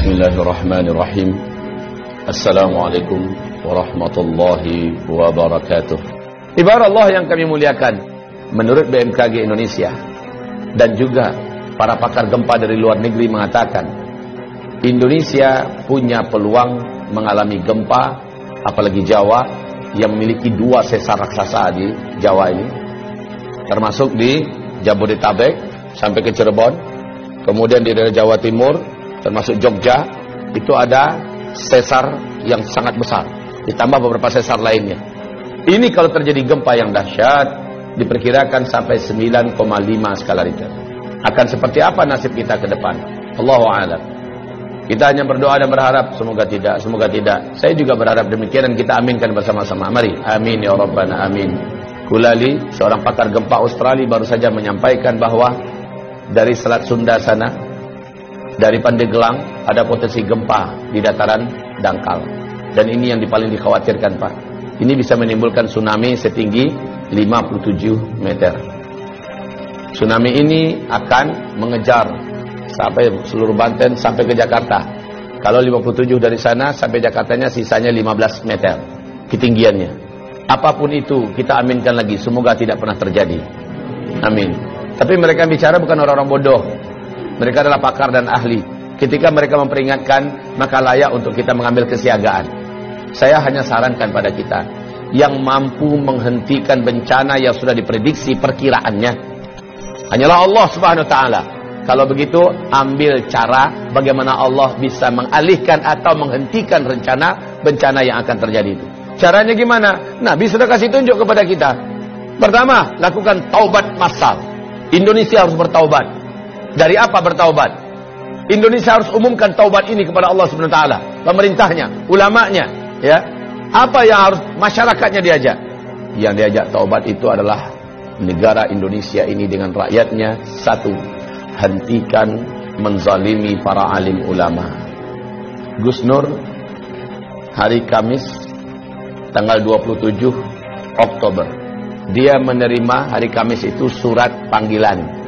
Bismillahirrahmanirrahim. Assalamualaikum warahmatullahi wabarakatuh. Ibarat Allah yang kami muliakan, menurut BMKG Indonesia dan juga para pakar gempa dari luar negeri mengatakan Indonesia punya peluang mengalami gempa, apalagi Jawa yang memiliki 2 sesar raksasa di Jawa ini, termasuk di Jabodetabek sampai ke Cirebon, kemudian di daerah Jawa Timur termasuk Jogja, itu ada sesar yang sangat besar, ditambah beberapa sesar lainnya. Ini kalau terjadi gempa yang dahsyat, diperkirakan sampai 9,5 skala Richter. Akan seperti apa nasib kita ke depan? Allahu a'lam. Kita hanya berdoa dan berharap semoga tidak, semoga tidak. Saya juga berharap demikian dan kita aminkan bersama-sama. Mari, amin ya rabbana amin. Kulali, seorang pakar gempa Australia, baru saja menyampaikan bahwa dari Selat Sunda sana, dari Pandeglang, ada potensi gempa di dataran dangkal. Dan ini yang paling dikhawatirkan, Pak. Ini bisa menimbulkan tsunami setinggi 57 meter. Tsunami ini akan mengejar sampai seluruh Banten sampai ke Jakarta. Kalau 57 dari sana sampai Jakartanya sisanya 15 meter ketinggiannya. Apapun itu kita aminkan lagi, semoga tidak pernah terjadi. Amin. Tapi mereka bicara bukan orang-orang bodoh. Mereka adalah pakar dan ahli. Ketika mereka memperingatkan, maka layak untuk kita mengambil kesiagaan. Saya hanya sarankan pada kita yang mampu menghentikan bencana yang sudah diprediksi perkiraannya hanyalah Allah Subhanahu wa taala. Kalau begitu, ambil cara bagaimana Allah bisa mengalihkan atau menghentikan rencana bencana yang akan terjadi itu. Caranya gimana? Nabi sudah kasih tunjuk kepada kita. Pertama, lakukan taubat massal. Indonesia harus bertaubat. Dari apa bertaubat? Indonesia harus umumkan taubat ini kepada Allah Subhanahu wa taala, pemerintahnya, ulamanya, ya. Apa yang harus masyarakatnya diajak? Yang diajak taubat itu adalah negara Indonesia ini dengan rakyatnya. Satu, hentikan menzalimi para alim ulama. Gus Nur hari Kamis tanggal 27 Oktober, dia menerima hari Kamis itu surat panggilan.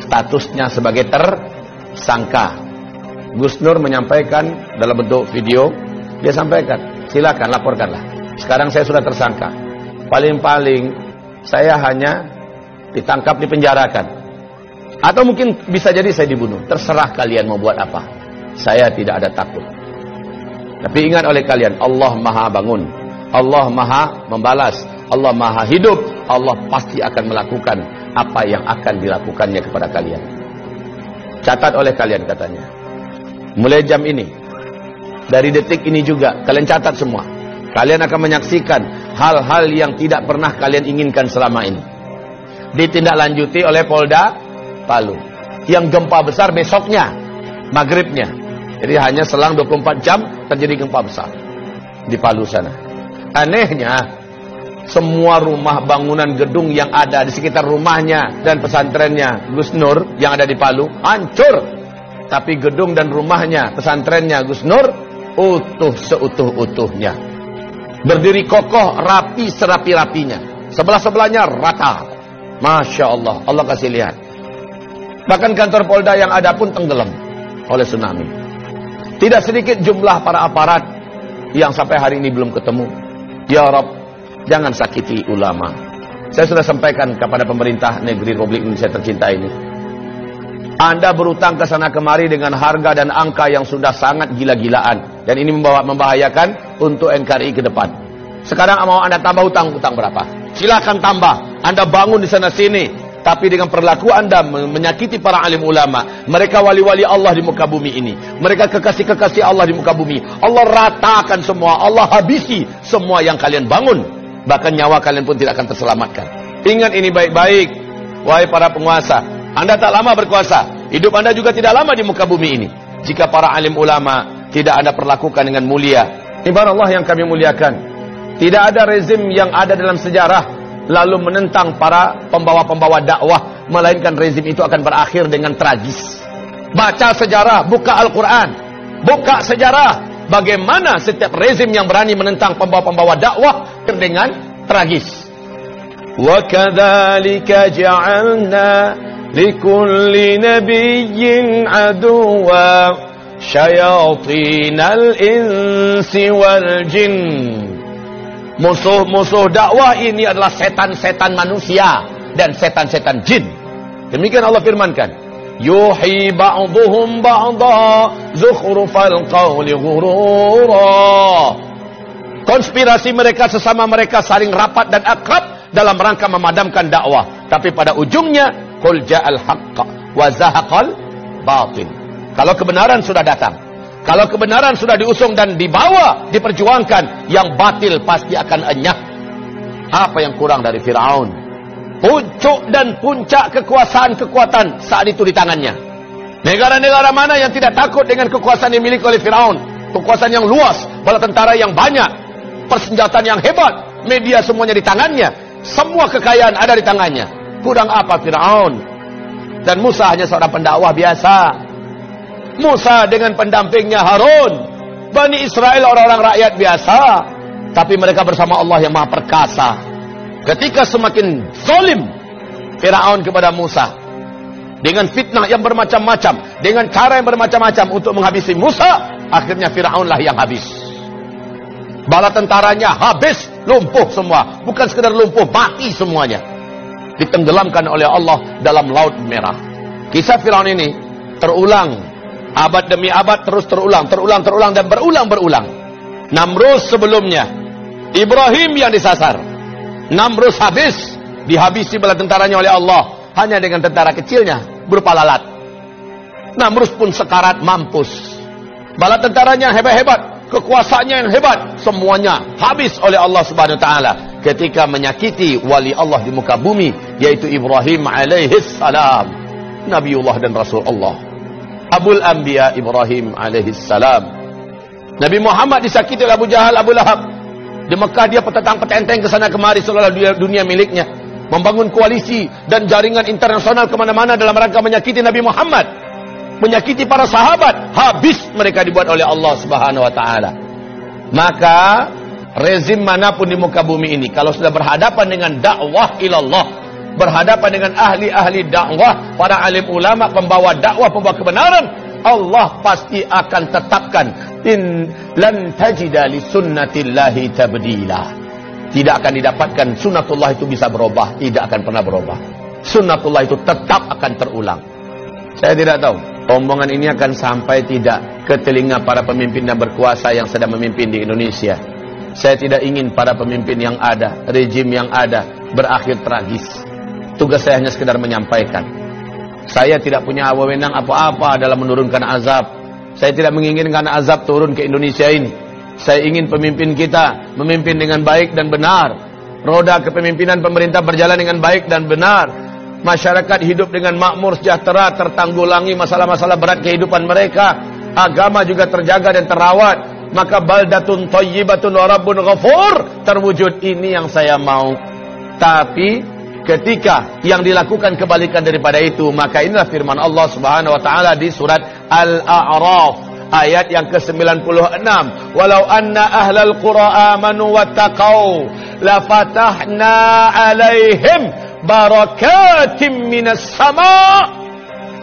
Statusnya sebagai tersangka. Gus Nur menyampaikan dalam bentuk video, dia sampaikan, silakan laporkanlah. Sekarang saya sudah tersangka. Paling-paling saya hanya ditangkap, dipenjarakan. Atau mungkin bisa jadi saya dibunuh. Terserah kalian mau buat apa. Saya tidak ada takut. Tapi ingat oleh kalian, Allah Maha Bangun. Allah Maha Membalas. Allah Maha Hidup. Allah pasti akan melakukan apa yang akan dilakukannya kepada kalian. Catat oleh kalian katanya. Mulai jam ini, dari detik ini juga, kalian catat semua. Kalian akan menyaksikan hal-hal yang tidak pernah kalian inginkan selama ini. Ditindaklanjuti oleh Polda Palu. Yang gempa besar besoknya, maghribnya. Jadi hanya selang 24 jam terjadi gempa besar di Palu sana. Anehnya, semua rumah bangunan gedung yang ada di sekitar rumahnya dan pesantrennya Gus Nur yang ada di Palu hancur. Tapi gedung dan rumahnya, pesantrennya Gus Nur utuh seutuh-utuhnya. Berdiri kokoh, rapi serapi-rapinya. Sebelah-sebelahnya rata. Masya Allah, Allah kasih lihat. Bahkan kantor Polda yang ada pun tenggelam oleh tsunami. Tidak sedikit jumlah para aparat yang sampai hari ini belum ketemu. Ya Rabb, jangan sakiti ulama. Saya sudah sampaikan kepada pemerintah negeri Republik Indonesia tercinta ini. Anda berutang ke sana kemari dengan harga dan angka yang sudah sangat gila-gilaan. Dan ini membahayakan untuk NKRI ke depan. Sekarang mau Anda tambah utang berapa? Silakan tambah. Anda bangun di sana sini. Tapi dengan perilaku Anda menyakiti para alim ulama. Mereka wali-wali Allah di muka bumi ini. Mereka kekasih-kekasih Allah di muka bumi. Allah ratakan semua. Allah habisi semua yang kalian bangun. Bahkan nyawa kalian pun tidak akan terselamatkan. Ingat ini baik-baik, wahai para penguasa. Anda tak lama berkuasa. Hidup Anda juga tidak lama di muka bumi ini. Jika para alim ulama tidak Anda perlakukan dengan mulia. Ibarat Allah yang kami muliakan. Tidak ada rezim yang ada dalam sejarah lalu menentang para pembawa-pembawa dakwah, melainkan rezim itu akan berakhir dengan tragis. Baca sejarah, buka Al-Quran, buka sejarah. Bagaimana setiap rezim yang berani menentang pembawa-pembawa dakwah dengan tragis. Wa kadzalika ja'alna likulli nabiyyin aduwwa syayatinal insi wal jin. Musuh-musuh dakwah ini adalah setan-setan manusia dan setan-setan jin. Demikian Allah firmankan, yuhi ba'duhum ba'da zukhrufal qawli ghurura. Konspirasi mereka sesama mereka saling rapat dan akrab dalam rangka memadamkan dakwah. Tapi pada ujungnya, qul ja'al haqqa wa zahaqal batil. Kalau kebenaran sudah datang, kalau kebenaran sudah diusung dan dibawa, diperjuangkan, yang batil pasti akan enyah. Apa yang kurang dari Fir'aun? Puncuk dan puncak kekuasaan-kekuatan saat itu di tangannya. Negara-negara mana yang tidak takut dengan kekuasaan yang dimiliki oleh Fir'aun? Kekuasaan yang luas, bala tentara yang banyak, persenjataan yang hebat, media semuanya di tangannya, semua kekayaan ada di tangannya. Kurang apa Fir'aun? Dan Musa hanya seorang pendakwah biasa. Musa dengan pendampingnya Harun. Bani Israel orang-orang rakyat biasa, tapi mereka bersama Allah yang Maha Perkasa. Ketika semakin zalim Fir'aun kepada Musa, dengan fitnah yang bermacam-macam, dengan cara yang bermacam-macam untuk menghabisi Musa, akhirnya Fir'aunlah yang habis. Bala tentaranya habis, lumpuh semua. Bukan sekedar lumpuh, mati semuanya. Ditenggelamkan oleh Allah dalam Laut Merah. Kisah Fir'aun ini terulang, abad demi abad, terus terulang dan berulang. Namrus sebelumnya, Ibrahim yang disasar. Namrus habis, dihabisi bala tentaranya oleh Allah, hanya dengan tentara kecilnya berupa lalat. Namrus pun sekarat mampus. Bala tentaranya hebat-hebat, kekuasaannya yang hebat, semuanya habis oleh Allah Subhanahu wa taala ketika menyakiti wali Allah di muka bumi, yaitu Ibrahim alaihis salam, Nabiullah dan Rasul Allah. Abul Anbiya Ibrahim alaihis salam. Nabi Muhammad disakiti oleh Abu Jahal, Abu Lahab. Di Mekah dia petentang-petenteng ke sana kemari seolah dunia miliknya, membangun koalisi dan jaringan internasional kemana-mana dalam rangka menyakiti Nabi Muhammad, menyakiti para sahabat. Habis mereka dibuat oleh Allah Subhanahu wa taala. Maka rezim manapun di muka bumi ini, kalau sudah berhadapan dengan dakwah ilallah, berhadapan dengan ahli-ahli dakwah, para alim ulama, pembawa dakwah, pembawa kebenaran, Allah pasti akan tetapkan, in lan tajida li sunnatillahi tabdila. Tidak akan didapatkan sunnatullah itu bisa berubah, tidak akan pernah berubah. Sunnatullah itu tetap akan terulang. Saya tidak tahu omongan ini akan sampai tidak ke telinga para pemimpin dan berkuasa yang sedang memimpin di Indonesia. Saya tidak ingin para pemimpin yang ada, rejim yang ada berakhir tragis. Tugas saya hanya sekedar menyampaikan. Saya tidak punya wewenang apa-apa dalam menurunkan azab. Saya tidak menginginkan azab turun ke Indonesia ini. Saya ingin pemimpin kita memimpin dengan baik dan benar. Roda kepemimpinan pemerintah berjalan dengan baik dan benar. Masyarakat hidup dengan makmur, sejahtera, tertanggulangi masalah-masalah berat kehidupan mereka. Agama juga terjaga dan terawat. Maka baldatun thayyibatun wa rabbun ghafur terwujud. Ini yang saya mau. Tapi ketika yang dilakukan kebalikan daripada itu, maka inilah firman Allah Subhanahu wa taala di surat Al-A'raf ayat yang ke-96. Walau anna ahlal qura amanu wattaqau la fatahna 'alaihim barakatim minas sama'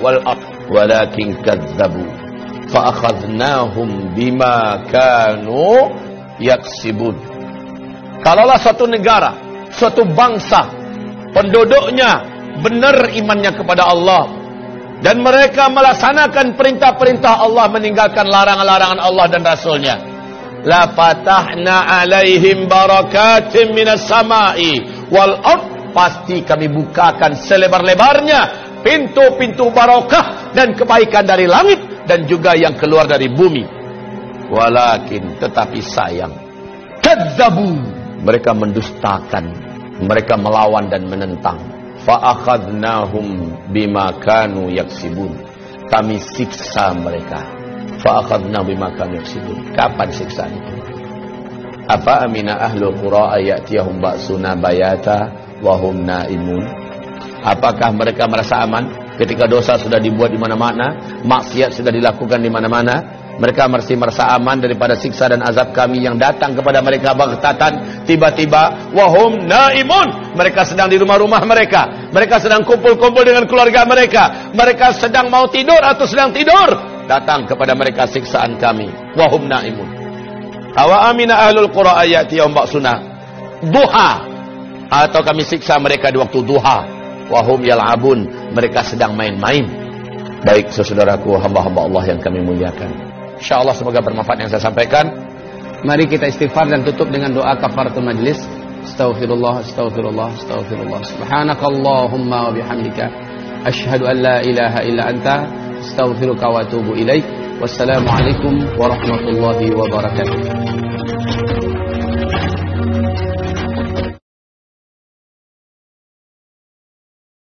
wal ard walakin kadzdzabu fa akhadnahum bima kanu yaksibun. Kalaulah suatu negara, suatu bangsa, penduduknya benar imannya kepada Allah dan mereka melaksanakan perintah-perintah Allah, meninggalkan larangan-larangan Allah dan Rasulnya, la fatahna alaihim barakatim minas sama'i wal ard, pasti kami bukakan selebar-lebarnya pintu-pintu barakah dan kebaikan dari langit dan juga yang keluar dari bumi. Walakin, tetapi sayang, kadzabu, mereka mendustakan, mereka melawan dan menentang. Fa'akhadnahum bima kanu yaksibun, kami siksa mereka. Fa'akhadnahum bima kanu yaksibun. Kapan siksaan itu? Apa amina ahlul qura ayatiyahum ba'suna bayata wa hum naimun? Apakah mereka merasa aman ketika dosa sudah dibuat di mana-mana, maksiat sudah dilakukan di mana-mana? Mereka masih merasa aman daripada siksa dan azab kami yang datang kepada mereka baghtatan, tiba-tiba. Wahum naimun, mereka sedang di rumah-rumah mereka, mereka sedang kumpul-kumpul dengan keluarga mereka, mereka sedang mau tidur atau sedang tidur. datang kepada mereka siksaan kami. Wahum naimun. Awa amina ahlul qura ayati yaum ba'suna duha, atau kami siksa mereka di waktu duha. Wahum yal'abun, mereka sedang main-main. Baik saudaraku, hamba-hamba Allah yang kami muliakan, insyaallah semoga bermanfaat yang saya sampaikan. Mari kita istighfar dan tutup dengan doa kafaratul majlis. Astaghfirullah, astaghfirullah, astaghfirullah. Subhanakallahumma wa bihamdika asyhadu an la ilaha illa anta astaghfiruka wa atubu ilaik. Wassalamualaikum warahmatullahi wabarakatuh.